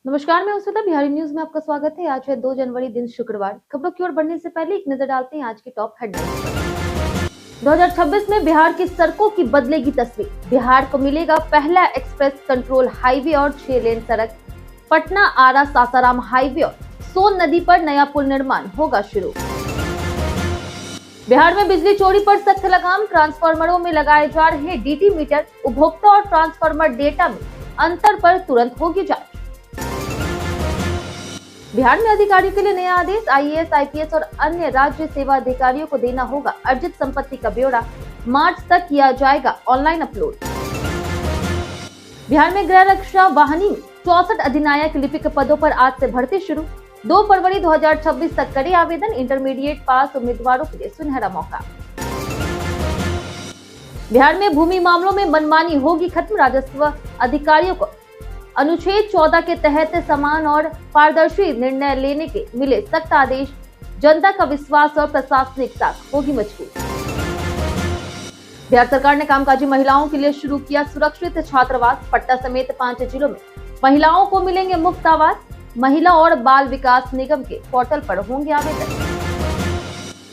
नमस्कार, मैं उस्मिता। बिहारी न्यूज में आपका स्वागत है। आज है 2 जनवरी, दिन शुक्रवार। खबरों की ओर बढ़ने से पहले एक नजर डालते हैं आज की टॉप हेडलाइंस पर। 2026 में बिहार की सड़कों की बदलेगी तस्वीर। बिहार को मिलेगा पहला एक्सप्रेस कंट्रोल हाईवे और 6 लेन सड़क। पटना आरा सासाराम हाईवे और सोन नदी पर नया पुल निर्माण होगा शुरू। बिहार में बिजली चोरी पर सख्त लगाम। ट्रांसफार्मरों में लगाए जा रहे डीटी मीटर। उपभोक्ता और ट्रांसफार्मर डेटा में अंतर पर तुरंत होगी जांच। बिहार में अधिकारियों के लिए नया आदेश। आईएएस, आईपीएस और अन्य राज्य सेवा अधिकारियों को देना होगा अर्जित संपत्ति का ब्यौरा। मार्च तक किया जाएगा ऑनलाइन अपलोड। बिहार में गृह रक्षा वाहिनी में 64 अधिनायक लिपिक पदों पर आज से भर्ती शुरू। 2 फरवरी 2026 तक करे आवेदन। इंटरमीडिएट पास उम्मीदवारों के लिए सुनहरा मौका। बिहार में भूमि मामलों में मनमानी होगी खत्म। राजस्व अधिकारियों को अनुच्छेद 14 के तहत समान और पारदर्शी निर्णय लेने के मिले सख्त आदेश। जनता का विश्वास और प्रशासनिक साख होगी मजबूत। बिहार सरकार ने कामकाजी महिलाओं के लिए शुरू किया सुरक्षित छात्रावास। पटना समेत 5 जिलों में महिलाओं को मिलेंगे मुफ्त आवास। महिला और बाल विकास निगम के पोर्टल पर होंगे आवेदन।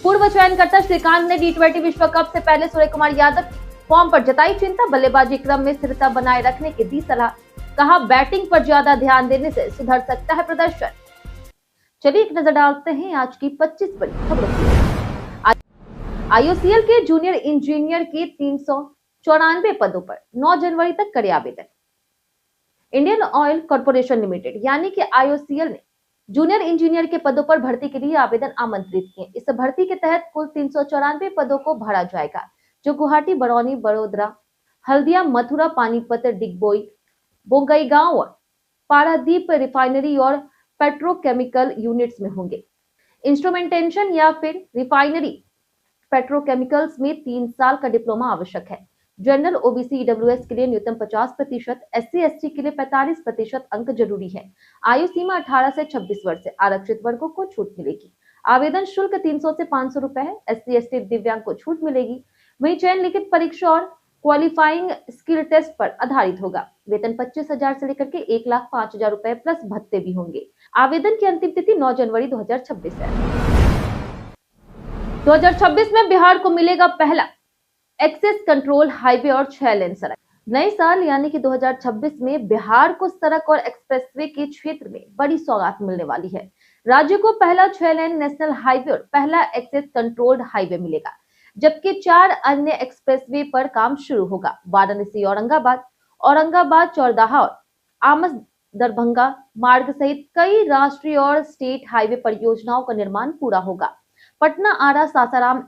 पूर्व चयनकर्ता श्रीकांत ने T20 विश्व कप से पहले सूर्य कुमार यादव की फॉर्म पर जताई चिंता। बल्लेबाजी क्रम में स्थिरता बनाए रखने की दी सलाह। कहा, बैटिंग पर ज्यादा ध्यान देने से सुधर सकता है प्रदर्शन। चलिए एक नजर डालते हैं आज की 25 बड़ी खबरों की। आईओसीएल के जूनियर इंजीनियर के 394 पदों पर 9 जनवरी तक करे आवेदन। इंडियन ऑयल कॉर्पोरेशन लिमिटेड यानी कि आईओसीएल ने जूनियर इंजीनियर के पदों पर भर्ती के लिए आवेदन आमंत्रित किए। इस भर्ती के तहत कुल 394 पदों को भरा जाएगा, जो गुवाहाटी, बरौनी, बड़ोदरा, हल्दिया, मथुरा, पानीपत, डिगबोई, बोंगईगांव और पारादीप रिफाइनरी और पेट्रोकेमिकल यूनिट्स में होंगे। इंस्ट्रूमेंटेशन या फिर रिफाइनरी पेट्रोकेमिकल्स में 3 साल का डिप्लोमा आवश्यक है। जनरल, ओबीसी, ईडब्ल्यूएस के लिए न्यूनतम 50%, एससी एसटी के लिए 45% अंक जरूरी है। आयु सीमा 18 से 26 वर्ष है। आरक्षित वर्गों को छूट मिलेगी। आवेदन शुल्क 300 से 500 रुपए है। एससी एसटी दिव्यांग को छूट मिलेगी। वहीं चयन लिखित परीक्षा और क्वालिफाइंग स्किल टेस्ट पर आधारित होगा। वेतन 25,000 से लेकर के 1,05,000 रुपए प्लस भत्ते भी होंगे। आवेदन की अंतिम तिथि 9 जनवरी 2026 है। 2026 में बिहार को मिलेगा पहला एक्सेस कंट्रोल हाईवे और 6 लेन सड़क। नए साल यानी कि 2026 में बिहार को सड़क और एक्सप्रेसवे के क्षेत्र में बड़ी सौगात मिलने वाली है। राज्य को पहला 6 लेन नेशनल हाईवे और पहला एक्सेस कंट्रोल्ड हाईवे मिलेगा, जबकि 4 अन्य एक्सप्रेसवे पर काम शुरू होगा। वाराणसी औरंगाबाद, औरंगाबाद चौरदाहा और आमस दरभंगा मार्ग सहित कई राष्ट्रीय और स्टेट हाईवे परियोजनाओं का निर्माण पूरा होगा। पटना आरा सासाराम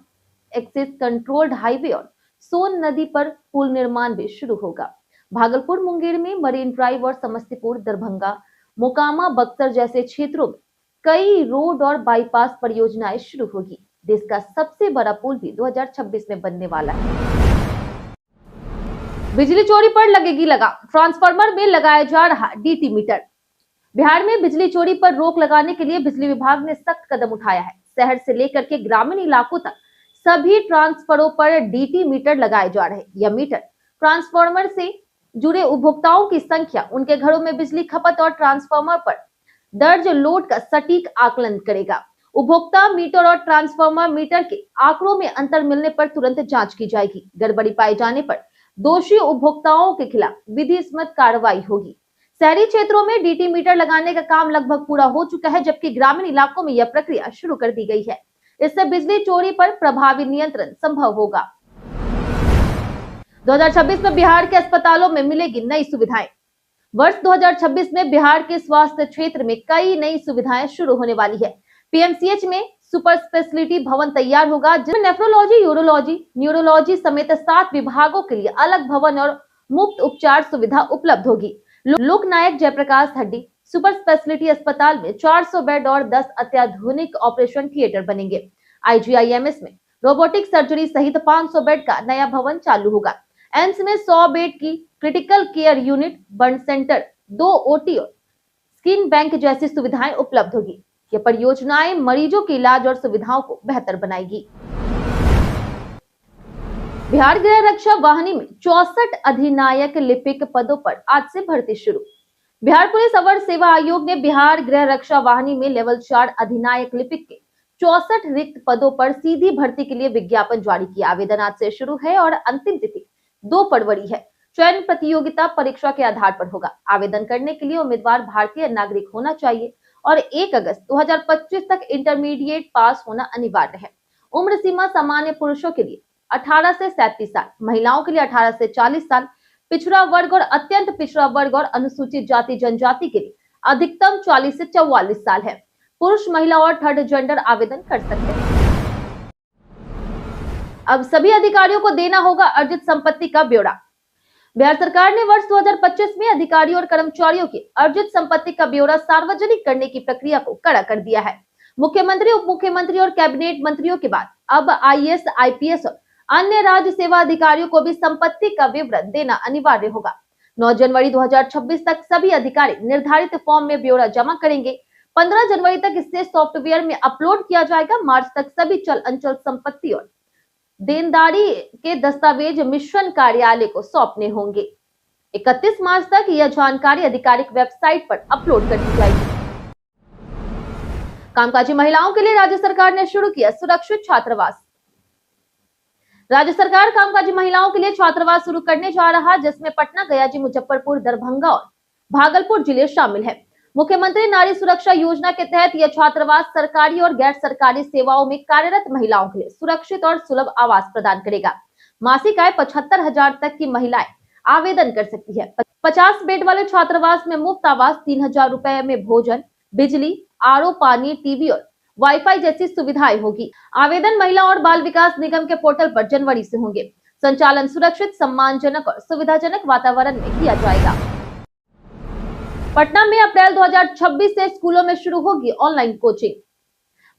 एक्सेस कंट्रोल्ड हाईवे और सोन नदी पर पुल निर्माण भी शुरू होगा। भागलपुर, मुंगेर में मरीन ड्राइव और समस्तीपुर, दरभंगा, मोकामा, बक्सर जैसे क्षेत्रों में कई रोड और बाईपास परियोजनाएं शुरू होगी। देश का सबसे बड़ा पुल भी 2026 में बनने वाला है। बिजली चोरी पर लगेगी लगाम। ट्रांसफार्मर में लगाया जा रहा डीटी मीटर। बिहार में बिजली चोरी पर रोक लगाने के लिए बिजली विभाग ने सख्त कदम उठाया है। शहर से लेकर के ग्रामीण इलाकों तक सभी ट्रांसफार्मरों पर डीटी मीटर लगाए जा रहे हैं। यह मीटर ट्रांसफार्मर से जुड़े उपभोक्ताओं की संख्या, उनके घरों में बिजली खपत और ट्रांसफार्मर पर दर्ज लोड का सटीक आकलन करेगा। उपभोक्ता मीटर और ट्रांसफार्मर मीटर के आंकड़ों में अंतर मिलने पर तुरंत जांच की जाएगी। गड़बड़ी पाए जाने पर दोषी उपभोक्ताओं के खिलाफ विधिसम्मत कार्रवाई होगी। शहरी क्षेत्रों में डीटी मीटर लगाने का काम लगभग पूरा हो चुका है, जबकि ग्रामीण इलाकों में यह प्रक्रिया शुरू कर दी गई है। इससे बिजली चोरी पर प्रभावी नियंत्रण संभव होगा। 2026 में बिहार के अस्पतालों में मिलेगी नई सुविधाएं। वर्ष 2026 में बिहार के स्वास्थ्य क्षेत्र में कई नई सुविधाएं शुरू होने वाली है। पीएमसीएच में सुपर स्पेशलिटी भवन तैयार होगा, जिसमें नेफ्रोलॉजी, यूरोलॉजी, न्यूरोलॉजी समेत 7 विभागों के लिए अलग भवन और मुफ्त उपचार सुविधा उपलब्ध होगी। लोकनायक जयप्रकाश हड्डी सुपर स्पेशलिटी अस्पताल में 400 बेड और 10 अत्याधुनिक ऑपरेशन थिएटर बनेंगे। आईजीआईएमएस में रोबोटिक सर्जरी सहित 500 बेड का नया भवन चालू होगा। एम्स में 100 बेड की critical care unit, burn centre, 2 OT और स्किन बैंक जैसी सुविधाएं उपलब्ध होगी। ये परियोजनाएं मरीजों के इलाज और सुविधाओं को बेहतर बनाएगी। बिहार गृह रक्षा वाहिनी में 64 अधिनायक लिपिक पदों पर आज से भर्ती शुरू। बिहार पुलिस अवर सेवा आयोग ने बिहार गृह रक्षा वाहिनी में लेवल 4 अधिनायक लिपिक के 64 रिक्त पदों पर सीधी भर्ती के लिए विज्ञापन जारी किया। आवेदन आज से शुरू है और अंतिम तिथि 2 फरवरी है। चयन प्रतियोगिता परीक्षा के आधार पर होगा। आवेदन करने के लिए उम्मीदवार भारतीय नागरिक होना चाहिए और 1 अगस्त 2025 तक इंटरमीडिएट पास होना अनिवार्य है। उम्र सीमा सामान्य पुरुषों के लिए 18 से 37 साल, महिलाओं के लिए 18 से 40 साल, पिछड़ा वर्ग और अत्यंत पिछड़ा वर्ग और अनुसूचित जाति जनजाति के लिए अधिकतम 40 से 44 साल है। पुरुष, महिला और थर्ड जेंडर आवेदन कर सकते हैं। अब सभी अधिकारियों को देना होगा अर्जित संपत्ति का ब्यौरा। बिहार सरकार ने वर्ष 2025 में अधिकारियों और कर्मचारियों की अर्जित संपत्ति का ब्यौरा सार्वजनिक करने की प्रक्रिया को कड़ा कर दिया है। मुख्यमंत्री, उप मुख्यमंत्री और कैबिनेट मंत्रियों के बाद अब आईएएस, आईपीएस और अन्य राज्य सेवा अधिकारियों को भी संपत्ति का विवरण देना अनिवार्य होगा। 9 जनवरी 2026 तक सभी अधिकारी निर्धारित फॉर्म में ब्यौरा जमा करेंगे। 15 जनवरी तक इसे सॉफ्टवेयर में अपलोड किया जाएगा। मार्च तक सभी चल अंचल संपत्ति और देनदारी के दस्तावेज मिशन कार्यालय को सौंपने होंगे। 31 मार्च तक यह जानकारी आधिकारिक वेबसाइट पर अपलोड कर दी जाएगी। कामकाजी महिलाओं के लिए राज्य सरकार ने शुरू किया सुरक्षित छात्रावास। राज्य सरकार कामकाजी महिलाओं के लिए छात्रावास शुरू करने जा रहा, जिसमें पटना, गया, मुजफ्फरपुर, दरभंगा और भागलपुर जिले शामिल है। मुख्यमंत्री नारी सुरक्षा योजना के तहत यह छात्रावास सरकारी और गैर सरकारी सेवाओं में कार्यरत महिलाओं के लिए सुरक्षित और सुलभ आवास प्रदान करेगा। मासिक आय 75,000 तक की महिलाएं आवेदन कर सकती है। 50 बेड वाले छात्रावास में मुफ्त आवास, 3,000 रुपए में भोजन, बिजली, आरओ पानी, टीवी और वाईफाई जैसी सुविधाएं होगी। आवेदन महिला और बाल विकास निगम के पोर्टल पर जनवरी से होंगे। संचालन सुरक्षित, सम्मानजनक और सुविधाजनक वातावरण में किया जाएगा। पटना में अप्रैल 2026 से स्कूलों में शुरू होगी ऑनलाइन कोचिंग।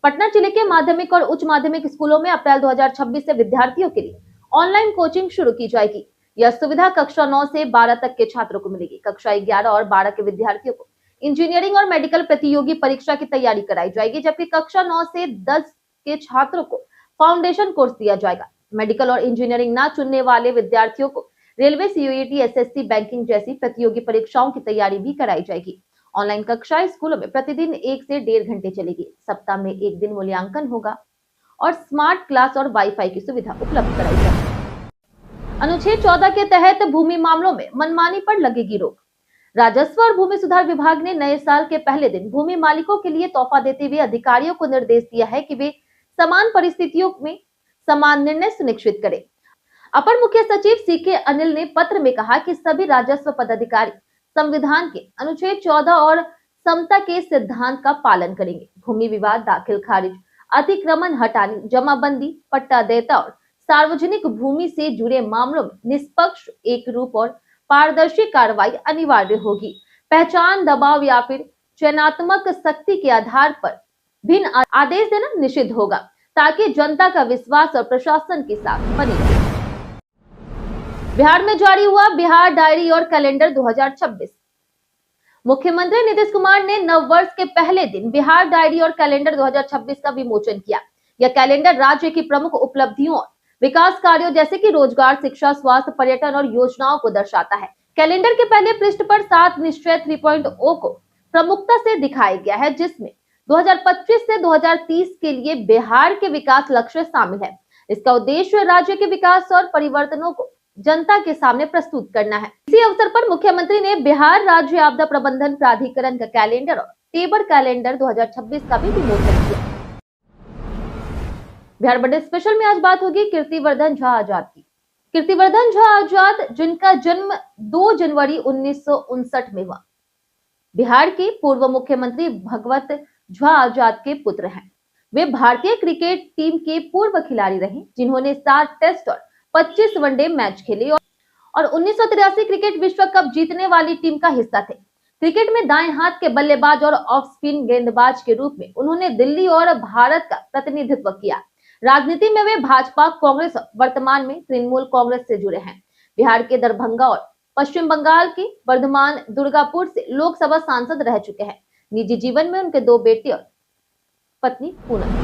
पटना जिले के माध्यमिक और उच्च माध्यमिक स्कूलों में अप्रैल 2026 से विद्यार्थियों के लिए ऑनलाइन कोचिंग शुरू की जाएगी। यह सुविधा कक्षा 9 से 12 तक के छात्रों को मिलेगी। कक्षा 11 और 12 के विद्यार्थियों को इंजीनियरिंग और मेडिकल प्रतियोगी परीक्षा की तैयारी कराई जाएगी, जबकि कक्षा 9 से 10 के छात्रों को फाउंडेशन कोर्स दिया जाएगा। मेडिकल और इंजीनियरिंग ना चुनने वाले विद्यार्थियों को रेलवे, सीयूईटी, एसएससी, बैंकिंग जैसी प्रतियोगी परीक्षाओं की तैयारी भी कराई जाएगी। ऑनलाइन कक्षाएं स्कूलों में प्रतिदिन 1 से 1.5 घंटे चलेगी। सप्ताह में 1 दिन मूल्यांकन होगा और स्मार्ट क्लास और वाईफाई की सुविधा उपलब्ध कराई जाएगी। अनुच्छेद 14 के तहत भूमि मामलों में मनमानी पर लगेगी रोक। राजस्व और भूमि सुधार विभाग ने नए साल के पहले दिन भूमि मालिकों के लिए तोहफा देते हुए अधिकारियों को निर्देश दिया है कि वे समान परिस्थितियों में समान निर्णय सुनिश्चित करें। अपर मुख्य सचिव सीके अनिल ने पत्र में कहा कि सभी राजस्व पदाधिकारी संविधान के अनुच्छेद 14 और समता के सिद्धांत का पालन करेंगे। भूमि विवाद, दाखिल खारिज, अतिक्रमण हटाने, जमाबंदी, पट्टा देयता और सार्वजनिक भूमि से जुड़े मामलों में निष्पक्ष, एकरूप और पारदर्शी कार्रवाई अनिवार्य होगी। पहचान, दबाव या फिर चयनात्मक शक्ति के आधार पर भिन्न आदेश देना निषिद्ध होगा, ताकि जनता का विश्वास और प्रशासन के साथ बनी रहे। बिहार में जारी हुआ बिहार डायरी और कैलेंडर 2026। मुख्यमंत्री नीतीश कुमार ने नववर्ष के पहले दिन बिहार डायरी और कैलेंडर 2026 का विमोचन किया। यह कैलेंडर राज्य की प्रमुख उपलब्धियों और विकास कार्यों जैसे कि रोजगार, शिक्षा, स्वास्थ्य, पर्यटन और योजनाओं को दर्शाता है। कैलेंडर के पहले पृष्ठ पर 7 निश्चय 3.0 को प्रमुखता से दिखाया गया है, जिसमें 2025 से 2030 के लिए बिहार के विकास लक्ष्य शामिल है। इसका उद्देश्य राज्य के विकास और परिवर्तनों को जनता के सामने प्रस्तुत करना है। इसी अवसर पर मुख्यमंत्री ने बिहार राज्य आपदा प्रबंधन प्राधिकरण का कैलेंडर और टेबर कैलेंडर 2026 का भी विमोचन किया। बिहार बर्थडे स्पेशल में आज बात होगी कीर्तिवर्धन झा आजाद की। कीर्तिवर्धन झा आजाद, जिनका जन्म 2 जनवरी 1959 में हुआ, बिहार के पूर्व मुख्यमंत्री भगवत झा आजाद के पुत्र हैं। वे भारतीय क्रिकेट टीम के पूर्व खिलाड़ी रहे, जिन्होंने 7 टेस्ट और 25 वनडे मैच खेले और 1983 क्रिकेट विश्व कप जीतने वाली टीम का हिस्सा थे। क्रिकेट में दाएं हाथ के बल्लेबाज और ऑफ स्पिन गेंदबाज के रूप में उन्होंने दिल्ली और भारत का प्रतिनिधित्व किया। राजनीति में वे भाजपा, कांग्रेस और वर्तमान में तृणमूल कांग्रेस से जुड़े हैं। बिहार के दरभंगा और पश्चिम बंगाल के वर्धमान, दुर्गापुर से लोकसभा सांसद रह चुके हैं। निजी जीवन में उनके 2 बेटे और पत्नी पूनम।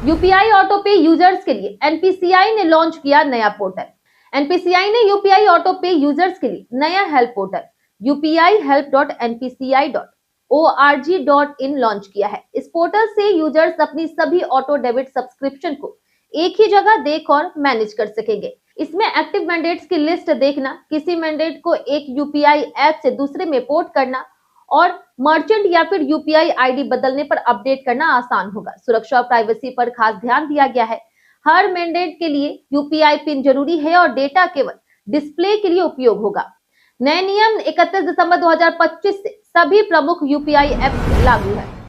यूपीआई ऑटो पे यूजर्स के लिए एनपीसीआई ने लॉन्च किया नया पोर्टल। एनपीसीआई ने यूपीआई ऑटो पे यूजर्स के लिए नया हेल्प पोर्टल upihelp.npci.org.in लॉन्च किया है। इस पोर्टल से यूजर्स अपनी सभी ऑटो डेबिट सब्सक्रिप्शन को एक ही जगह देख और मैनेज कर सकेंगे। इसमें एक्टिव मैंडेट्स की लिस्ट देखना, किसी मैंडेट को एक यूपीआई ऐप से दूसरे में पोर्ट करना और मर्चेंट या फिर यूपीआई आईडी बदलने पर अपडेट करना आसान होगा। सुरक्षा और प्राइवेसी पर खास ध्यान दिया गया है। हर मैंडेट के लिए यूपीआई पिन जरूरी है और डेटा केवल डिस्प्ले के लिए उपयोग होगा। नए नियम 31 दिसंबर 2025 से सभी प्रमुख यूपीआई ऐप लागू है।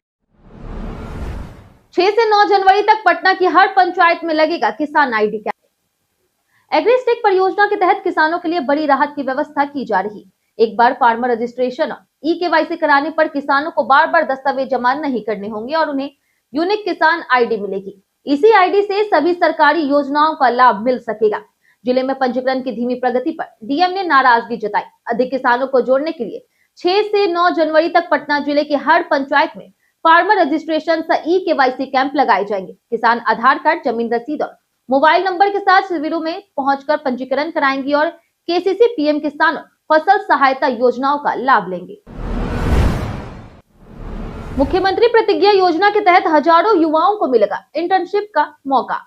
6 से 9 जनवरी तक पटना की हर पंचायत में लगेगा किसान आईडी कैंप। एग्रीस्टेक परियोजना के तहत किसानों के लिए बड़ी राहत की व्यवस्था की जा रही। एक बार फार्मर रजिस्ट्रेशन और ई-केवाईसी कराने पर किसानों को बार-बार दस्तावेज जमा नहीं करने होंगे और उन्हें यूनिक किसान आईडी मिलेगी। इसी आईडी से सभी सरकारी योजनाओं का लाभ मिल सकेगा। जिले में पंजीकरण की धीमी प्रगति पर डीएम ने नाराजगी जताई। अधिक किसानों को जोड़ने के लिए 6 से 9 जनवरी तक पटना जिले के हर पंचायत में फार्मर रजिस्ट्रेशन से ई-केवाईसी कैंप लगाए जाएंगे। किसान आधार कार्ड, जमीन रसीद और मोबाइल नंबर के साथ शिविरों में पहुंचकर पंजीकरण कराएंगे और केसीसी, पीएम किसान और फसल सहायता योजनाओं का लाभ लेंगे। मुख्यमंत्री प्रतिज्ञा योजना के तहत हजारों युवाओं को मिलेगा इंटर्नशिप का मौका।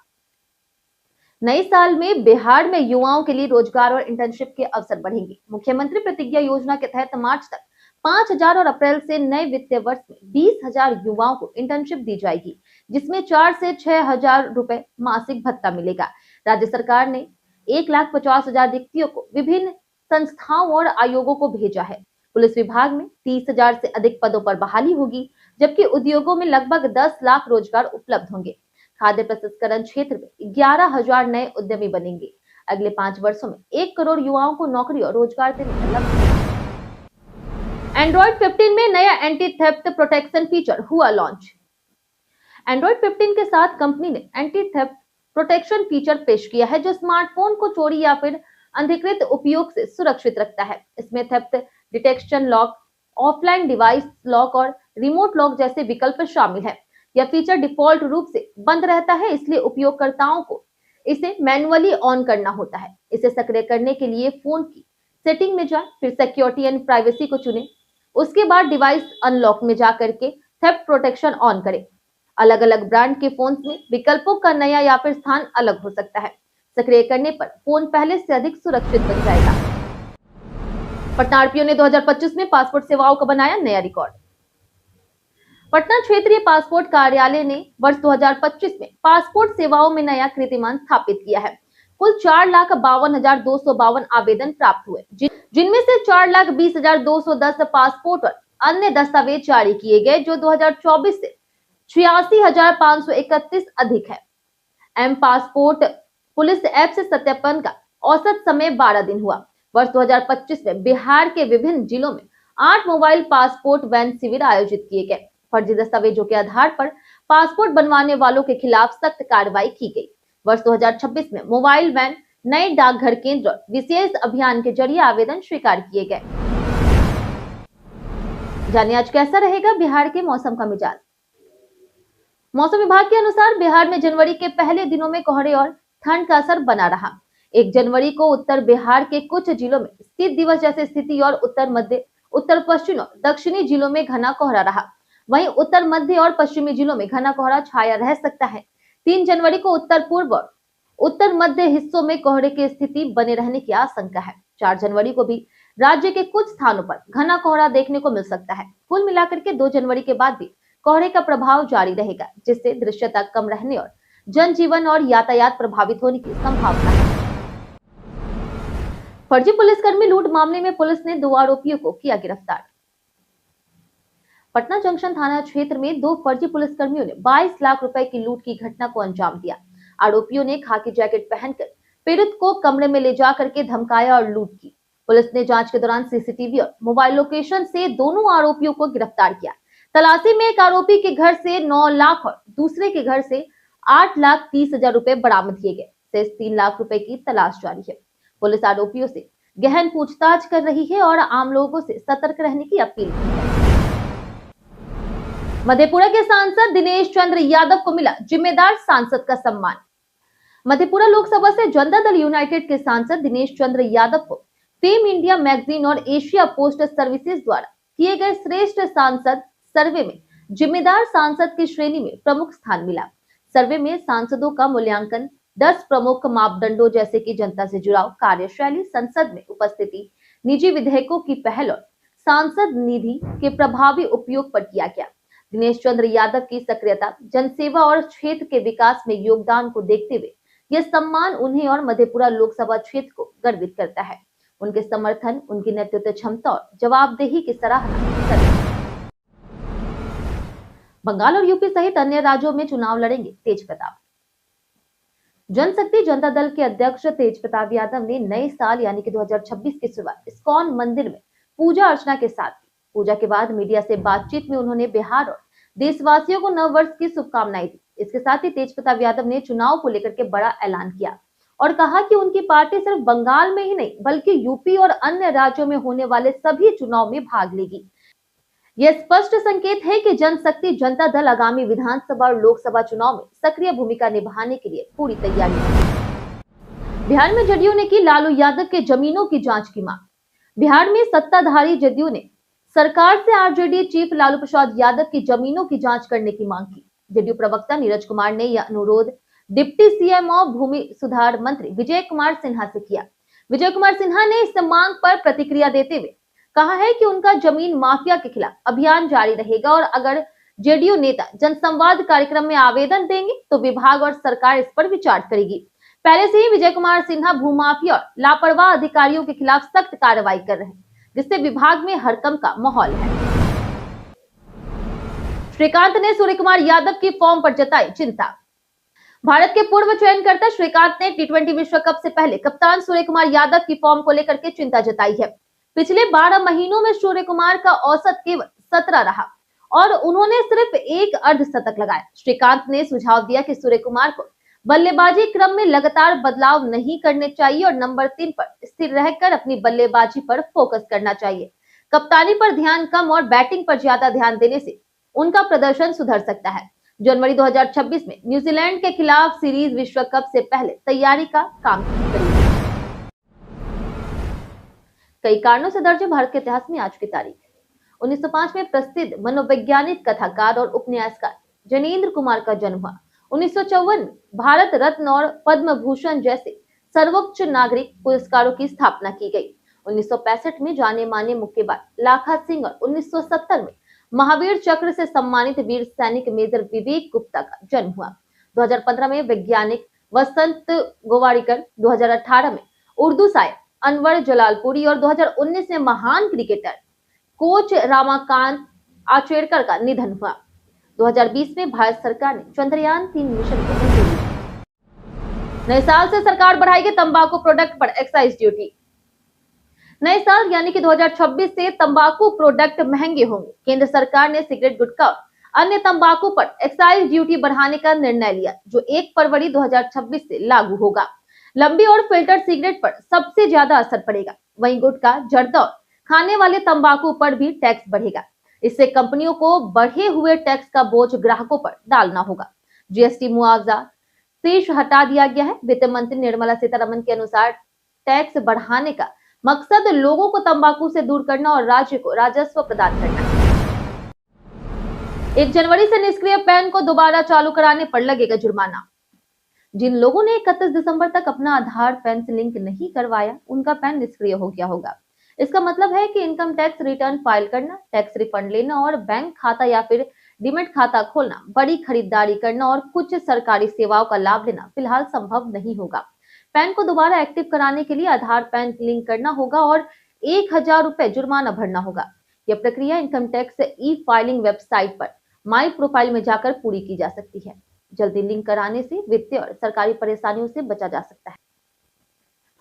नए साल में बिहार में युवाओं के लिए रोजगार और इंटर्नशिप के अवसर बढ़ेंगे। मुख्यमंत्री प्रतिज्ञा योजना के तहत मार्च तक 5,000 और अप्रैल से नए वित्तीय वर्ष में 20,000 युवाओं को इंटर्नशिप दी जाएगी, जिसमें 4 से 6,000 रुपए मासिक भत्ता मिलेगा। राज्य सरकार ने 1,50,000 व्यक्तियों को विभिन्न संस्थाओं और आयोगों को भेजा है। पुलिस विभाग में 30,000 से अधिक पदों पर बहाली होगी, जबकि उद्योगों में लगभग 10 लाख रोजगार उपलब्ध होंगे। खाद्य प्रसंस्करण क्षेत्र में 11,000 नए उद्यमी बनेंगे। अगले 5 वर्षों में 1 करोड़ युवाओं को नौकरी और रोजगार देने का लक्ष्य है। एंड्रॉइड 15 में नया एंटी थेफ्ट प्रोटेक्शन फीचर हुआ लॉन्च। एंड्रॉइड 15 के साथ कंपनी ने एंटी थेफ्ट प्रोटेक्शन फीचर पेश किया है, जो स्मार्टफोन को चोरी या फिर अनधिकृत उपयोग से सुरक्षित रखता है। इसमें theft detection lock, offline device lock और रिमोट लॉक जैसे विकल्प शामिल है। यह फीचर डिफॉल्ट रूप से बंद रहता है, इसलिए उपयोगकर्ताओं को इसे मैन्युअली ऑन करना होता है। इसे सक्रिय करने के लिए फोन की सेटिंग में जाएं, फिर सिक्योरिटी एंड प्राइवेसी को चुनें। उसके बाद डिवाइस अनलॉक में जा करके थेफ्ट प्रोटेक्शन ऑन करें। अलग अलग ब्रांड के फोन में विकल्पों का नया या फिर स्थान अलग हो सकता है। सक्रिय करने पर फोन पहले से अधिक सुरक्षित बन जाएगा। पटना आरपीओ ने 2025 में पासपोर्ट सेवाओं का बनाया नया रिकॉर्ड। पटना क्षेत्रीय पासपोर्ट कार्यालय ने वर्ष 2025 में पासपोर्ट सेवाओं में नया कीर्तिमान स्थापित किया है। कुल 4,52,252 आवेदन प्राप्त हुए, जिनमें से 4,20,210 पासपोर्ट और अन्य दस्तावेज जारी किए गए, जो 2024 से 86,531 अधिक है। एम पासपोर्ट पुलिस ऐप से सत्यापन का औसत समय 12 दिन हुआ। वर्ष 2025 में बिहार के विभिन्न जिलों में 8 मोबाइल पासपोर्ट वैन शिविर आयोजित किए गए। फर्जी दस्तावेजों के आधार पर पासपोर्ट बनवाने वालों के खिलाफ सख्त कार्रवाई की गई। वर्ष 2026 में मोबाइल वैन, नए डाकघर केंद्र और विशेष अभियान के जरिए आवेदन स्वीकार किए गए। जानिए आज कैसा रहेगा बिहार के मौसम का मिजाज। मौसम विभाग के अनुसार बिहार में जनवरी के पहले दिनों में कोहरे और ठंड का असर बना रहा। 1 जनवरी को उत्तर बिहार के कुछ जिलों में शीत दिवस जैसी स्थिति और उत्तर मध्य, उत्तर पश्चिम और दक्षिणी जिलों में घना कोहरा रहा। वहीं उत्तर मध्य और पश्चिमी जिलों में घना कोहरा छाया रह सकता है। 3 जनवरी को उत्तर पूर्व और उत्तर मध्य हिस्सों में कोहरे की स्थिति बने रहने की आशंका है। 4 जनवरी को भी राज्य के कुछ स्थानों पर घना कोहरा देखने को मिल सकता है। कुल मिलाकर के 2 जनवरी के बाद भी कोहरे का प्रभाव जारी रहेगा, जिससे दृश्यता कम रहने और जनजीवन और यातायात प्रभावित होने की संभावना है। फर्जी पुलिसकर्मी लूट मामले में पुलिस ने 2 आरोपियों को किया गिरफ्तार। पटना जंक्शन थाना क्षेत्र में 2 फर्जी पुलिसकर्मियों ने 22 लाख रुपए की लूट की घटना को अंजाम दिया। आरोपियों ने खाकी जैकेट पहनकर पीड़ित को कमरे में ले जाकर के धमकाया और लूट की। पुलिस ने जांच के दौरान सीसीटीवी और मोबाइल लोकेशन से दोनों आरोपियों को गिरफ्तार किया। तलाशी में एक आरोपी के घर से 9 लाख और दूसरे के घर से 8,30,000 रुपए बरामद किए गए। शेष 3 लाख रुपए की तलाश जारी है। पुलिस आरोपियों से गहन पूछताछ कर रही है और आम लोगों से सतर्क रहने की अपील की है। मधेपुरा के सांसद दिनेश चंद्र यादव को मिला जिम्मेदार सांसद का सम्मान। मधेपुरा लोकसभा से जनता दल यूनाइटेड के सांसद दिनेश चंद्र यादव को फेम इंडिया मैगजीन और एशिया पोस्ट सर्विसेज द्वारा किए गए श्रेष्ठ सांसद सर्वे में जिम्मेदार सांसद की श्रेणी में प्रमुख स्थान मिला। सर्वे में सांसदों का मूल्यांकन 10 प्रमुख मापदंडों जैसे कि जनता से जुड़ाव, कार्यशैली, संसद में उपस्थिति, निजी विधेयकों की पहल और सांसद निधि के प्रभावी उपयोग पर किया गया। दिनेश चंद्र यादव की सक्रियता, जनसेवा और क्षेत्र के विकास में योगदान को देखते हुए यह सम्मान उन्हें और मधेपुरा लोकसभा क्षेत्र को गर्वित करता है। उनके समर्थन, उनकी नेतृत्व क्षमता और जवाबदेही की सराहना करते हैं। बंगाल और यूपी सहित अन्य राज्यों में चुनाव लड़ेंगे तेज प्रताप। जनशक्ति जनता दल के अध्यक्ष तेज प्रताप यादव ने नए साल यानी कि 2026 की शुरुआत इस्कॉन मंदिर में पूजा अर्चना के साथ की। पूजा के बाद मीडिया से बातचीत में उन्होंने बिहार और देशवासियों को नव वर्ष की शुभकामनाएं दी। इसके साथ ही तेज प्रताप यादव ने चुनाव को लेकर के बड़ा ऐलान किया और कहा कि उनकी पार्टी सिर्फ बंगाल में ही नहीं बल्कि यूपी और अन्य राज्यों में होने वाले सभी चुनाव में भाग लेगी। यह स्पष्ट संकेत है कि जनशक्ति जनता दल आगामी विधानसभा और लोकसभा चुनाव में सक्रिय भूमिका निभाने के लिए पूरी तैयारी है। बिहार में जदयू ने की लालू यादव के जमीनों की जांच की मांग। बिहार में सत्ताधारी जदयू ने सरकार से आरजेडी चीफ लालू प्रसाद यादव की जमीनों की जांच करने की मांग की। जदयू प्रवक्ता नीरज कुमार ने यह अनुरोध डिप्टी सीएम और भूमि सुधार मंत्री विजय कुमार सिन्हा से किया। विजय कुमार सिन्हा ने इस मांग पर प्रतिक्रिया देते हुए कहा है कि उनका जमीन माफिया के खिलाफ अभियान जारी रहेगा और अगर जेडीयू नेता जनसंवाद कार्यक्रम में आवेदन देंगे तो विभाग और सरकार इस पर विचार करेगी। पहले से ही विजय कुमार सिन्हा भूमाफिया और लापरवाह अधिकारियों के खिलाफ सख्त कार्रवाई कर रहे हैं, जिससे विभाग में हड़कंप का माहौल है। श्रीकांत ने सूर्य कुमार यादव की फॉर्म पर जताई चिंता। भारत के पूर्व चयनकर्ता श्रीकांत ने टी20 विश्व कप से पहले कप्तान सूर्य कुमार यादव की फॉर्म को लेकर के चिंता जताई है। पिछले 12 महीनों में सूर्य कुमार का औसत केवल 17 रहा और उन्होंने सिर्फ एक अर्धशतक लगाया। श्रीकांत ने सुझाव दिया कि सूर्य कुमार को बल्लेबाजी क्रम में लगातार बदलाव नहीं करने चाहिए और नंबर 3 पर स्थिर रहकर अपनी बल्लेबाजी पर फोकस करना चाहिए। कप्तानी पर ध्यान कम और बैटिंग पर ज्यादा ध्यान देने से उनका प्रदर्शन सुधर सकता है। जनवरी 2026 में न्यूजीलैंड के खिलाफ सीरीज विश्व कप से पहले तैयारी का काम करेगी। कई कारणों से दर्ज है भारत के इतिहास में आज की तारीख। 1905 में प्रसिद्ध मनोवैज्ञानिक, कथाकार और उपन्यासकार जनेंद्र कुमार का जन्म हुआ। 1954 भारत रत्न और पद्म भूषण जैसे सर्वोच्च नागरिक पुरस्कारों की स्थापना की गई। 1965 में जाने माने मुक्केबाज लाखा सिंह और 1970 में महावीर चक्र से सम्मानित वीर सैनिक मेजर विवेक गुप्ता का जन्म हुआ। 2015 में वैज्ञानिक वसंत गोवारिकर, 2018 में उर्दू शायर अनवर जलालपुरी और 2019 में महान क्रिकेटर कोच रामाकांत आचरेकर का निधन हुआ। 2020 में भारत सरकार ने चंद्रयान 3 मिशन को मंजूरी दी। नए साल से सरकार बढ़ाएगी तंबाकू प्रोडक्ट पर एक्साइज ड्यूटी। नए साल यानी कि 2026 से तंबाकू प्रोडक्ट महंगे होंगे। केंद्र सरकार ने सिगरेट, गुटखा और अन्य तंबाकू पर एक्साइज ड्यूटी बढ़ाने का निर्णय लिया, जो 1 फरवरी 2026 से लागू होगा। लंबी और फिल्टर सिगरेट पर सबसे ज्यादा असर पड़ेगा। वहीं गुटखा, जर्दा और खाने वाले तंबाकू पर भी टैक्स बढ़ेगा। इससे कंपनियों को बढ़े हुए टैक्स का बोझ ग्राहकों पर डालना होगा। जीएसटी मुआवजा शेष हटा दिया गया है। वित्त मंत्री निर्मला सीतारमण के अनुसार टैक्स बढ़ाने का मकसद लोगों को तंबाकू से दूर करना और राज्य को राजस्व प्रदान करना है। 1 जनवरी से निष्क्रिय पैन को दोबारा चालू कराने पर लगेगा जुर्माना। जिन लोगों ने 31 दिसंबर तक अपना आधार पैन से लिंक नहीं करवाया, उनका पैन निष्क्रिय हो गया होगा। इसका मतलब है कि इनकम टैक्स रिटर्न फाइल करना, टैक्स रिफंड लेना और बैंक खाता या फिर डीमैट खाता खोलना, बड़ी खरीदारी करना और कुछ सरकारी सेवाओं का लाभ लेना फिलहाल संभव नहीं होगा। पैन को दोबारा एक्टिव कराने के लिए आधार पैन लिंक करना होगा और 1000 रुपए जुर्माना भरना होगा। यह प्रक्रिया income tax e filing website पर माई प्रोफाइल में जाकर पूरी की जा सकती है। जल्दी लिंक कराने से वित्तीय और सरकारी परेशानियों से बचा जा सकता है।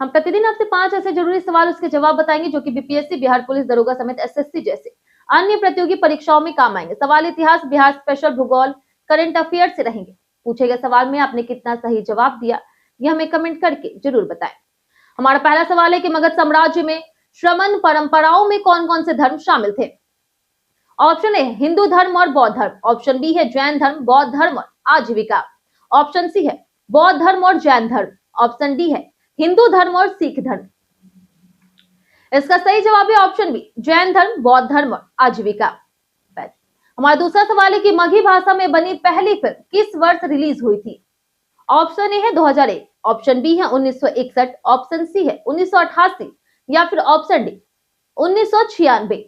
हम प्रतिदिन आपसे 5 ऐसे जरूरी सवाल उसके जवाब बताएंगे जो कि बीपीएससी, बिहार पुलिस दरोगा समेत एसएससी जैसे अन्य प्रतियोगी परीक्षाओं में काम आएंगे। सवाल इतिहास, बिहार स्पेशल, भूगोल, करंट अफेयर से रहेंगे। पूछे गए सवाल में आपने कितना सही जवाब दिया, यह हमें कमेंट करके जरूर बताएं। हमारा पहला सवाल है कि मगध साम्राज्य में श्रमण परंपराओं में कौन कौन से धर्म शामिल थे? ऑप्शन ए हिंदू धर्म और बौद्ध धर्म, ऑप्शन बी है जैन धर्म, बौद्ध धर्म और आजीविका, ऑप्शन सी है बौद्ध धर्म और जैन धर्म, ऑप्शन डी है हिंदू धर्म और सिख धर्म। इसका सही जवाब है ऑप्शन बी, जैन धर्म, बौद्ध धर्म और आजीविका। हमारा दूसरा सवाल है कि मगही भाषा में बनी पहली फिल्म किस वर्ष रिलीज हुई थी? ऑप्शन ए है 2001, ऑप्शन बी है 1961, ऑप्शन सी है 1988 या फिर ऑप्शन डी 1996।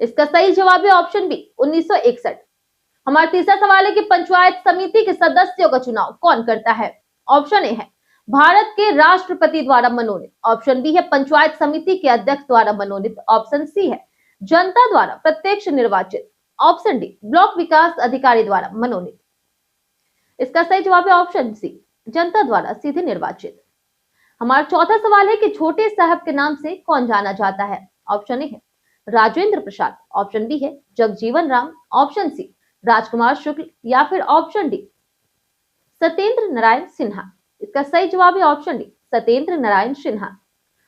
इसका सही जवाब है ऑप्शन बी 1961। हमारा तीसरा सवाल है कि पंचायत समिति के सदस्यों का चुनाव कौन करता है? ऑप्शन ए है भारत के राष्ट्रपति द्वारा मनोनीत, ऑप्शन बी है पंचायत समिति के अध्यक्ष द्वारा मनोनीत, ऑप्शन सी है जनता द्वारा प्रत्यक्ष निर्वाचित, ऑप्शन डी ब्लॉक विकास अधिकारी द्वारा मनोनीत। इसका सही जवाब है ऑप्शन सी, जनता द्वारा सीधे निर्वाचित। हमारा चौथा सवाल है कि छोटे साहब के नाम से कौन जाना जाता है? ऑप्शन ए है राजेंद्र प्रसाद, ऑप्शन बी है जगजीवन राम, ऑप्शन सी राजकुमार शुक्ल या फिर ऑप्शन डी सत्येंद्र नारायण सिन्हा। इसका सही जवाब है ऑप्शन डी सत्येंद्र नारायण सिन्हा।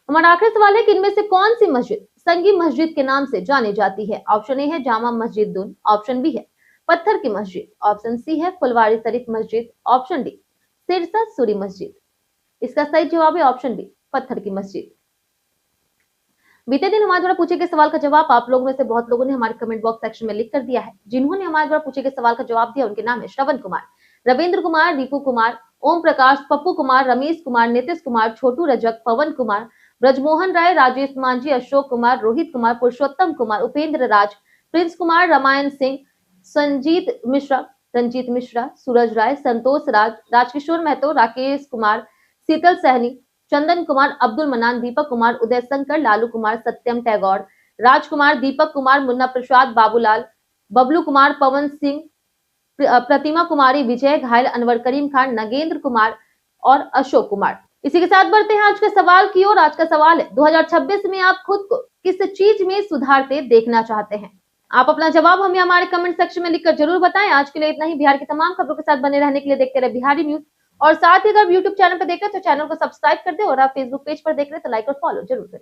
हमारा आखिरी सवाल है कि इनमें से कौन सी मस्जिद संगी मस्जिद के नाम से जानी जाती है? ऑप्शन ए है जामा मस्जिद दून, ऑप्शन बी है पत्थर की मस्जिद, ऑप्शन सी है फुलवारी शरीफ मस्जिद, ऑप्शन डी सिरसा सूरी मस्जिद। इसका सही जवाब है ऑप्शन बी पत्थर की मस्जिद। बीते दिन हमारे द्वारा पूछे गए सवाल का जवाब आप लोगों में से बहुत लोगों ने हमारे कमेंट बॉक्स सेक्शन में लिख कर दिया है। जिन्होंने हमारे द्वारा पूछे गए सवाल का जवाब दिया उनके नाम है श्रवण कुमार, रविंद्र कुमार, दीपू कुमार, ओम प्रकाश, पप्पू कुमार, रमेश कुमार, नीतीश कुमार, छोटू रजक, पवन कुमार, ब्रजमोहन राय, राजेश मांझी, अशोक कुमार, रोहित कुमार, पुरुषोत्तम कुमार, उपेंद्र राज, प्रिंस कुमार, रामायण सिंह, संजीत मिश्रा, रंजीत मिश्रा, सूरज राय, संतोष राज, राजकिशोर महतो, राकेश कुमार, शीतल सहनी, चंदन कुमार, अब्दुल मनान, दीपक कुमार, उदय शंकर, लालू कुमार, सत्यम टैगोर, राजकुमार, दीपक कुमार, मुन्ना प्रसाद, बाबूलाल, बबलू कुमार, पवन सिंह, प्रतिमा कुमारी, विजय घायल, अनवर करीम खान, नगेंद्र कुमार और अशोक कुमार। इसी के साथ बढ़ते हैं आज के सवाल की ओर। आज का सवाल है 2026 में आप खुद को किस चीज में सुधारते देखना चाहते हैं? आप अपना जवाब हमें हमारे कमेंट सेक्शन में लिखकर जरूर बताएं। आज के लिए इतना ही। बिहार की तमाम खबरों के साथ बने रहने के लिए देखते रहे बिहारी न्यूज और साथ ही अगर यूट्यूब चैनल पर देख रहे तो चैनल को सब्सक्राइब कर दे और आप फेसबुक पेज पर देख रहे तो लाइक और फॉलो जरूर करें।